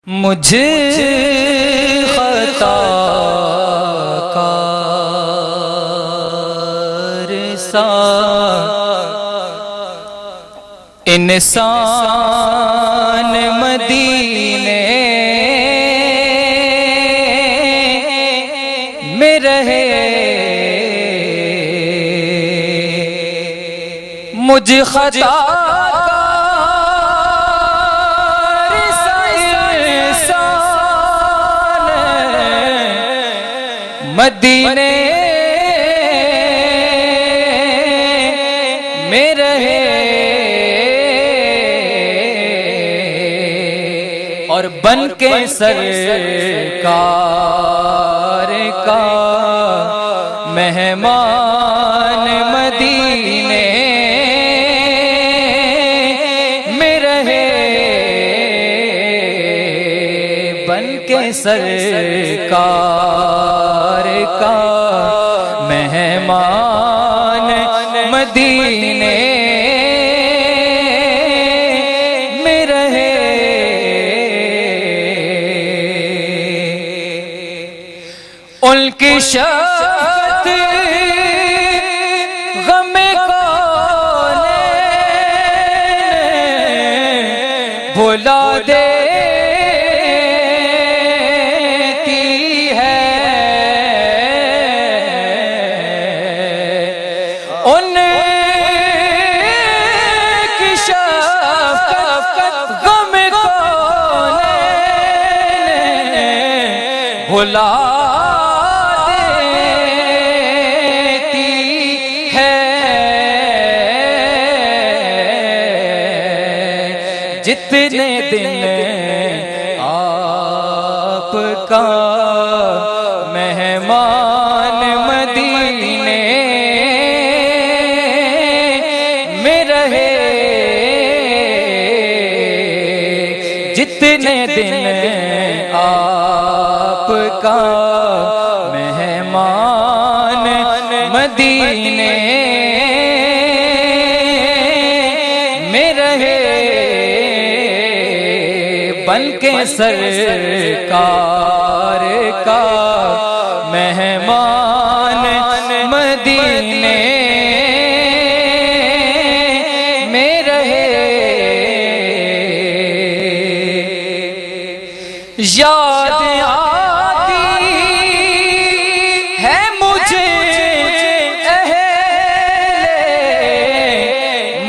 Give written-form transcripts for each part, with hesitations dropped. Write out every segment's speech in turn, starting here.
मुझे खताकार सा इंसान मदीने में रहे, मुझे खता मदीने में रहे और बन के सरकार का मेहमान मदीने में रहे, बन के सरकार का मेहमान मदीने में रहे। उनकी शफ़क़त ग़मे कौनैन भुला दे भुला देती है। जितने दिन आपका मेहमान मदीने में रहे, जितने दिन आपका मेहमान मदीने में रहे, बन के सरकार का मेहमान मदीने में रहे। याद आती है मुझे अहले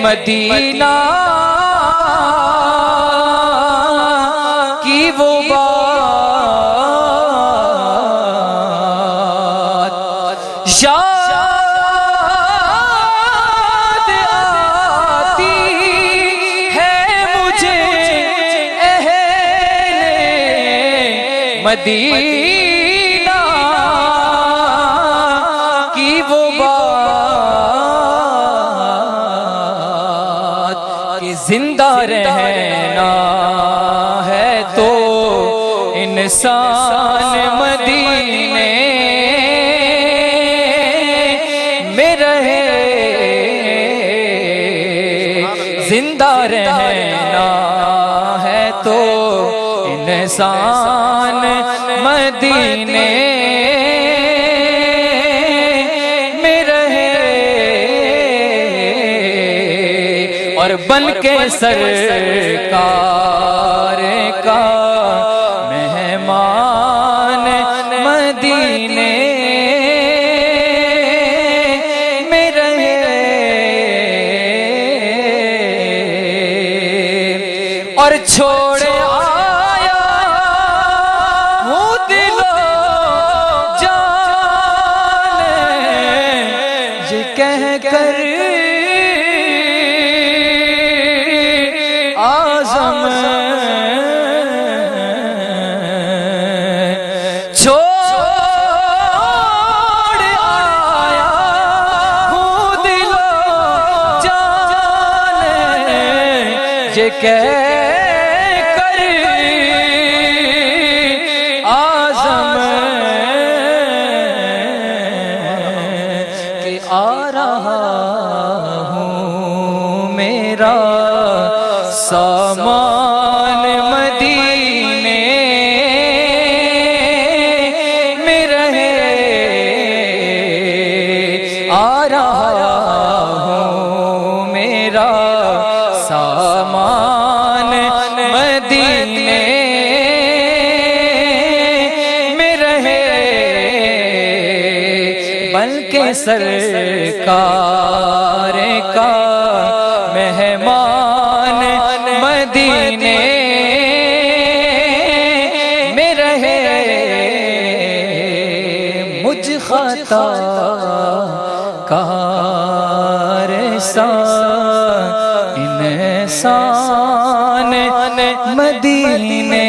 मदीना की वो बात, याद आती है मुझे मदीना की वो बात कि जिंदा रहना है तो इंसान मदीने में रहे, जिंदा रहना है तो इंसान मदीने में रहे और बन के सरकार का मेहमान मदीने में रहे और छोड़ कह कर आज़म छोड़ आया हूँ दिलो जाने, ये कह कर आज़म कि आ रहा हूँ मेरा सामान मदीने सरकार का मेहमान मदीने में रहे, मुझ खता कार इंसान मदीने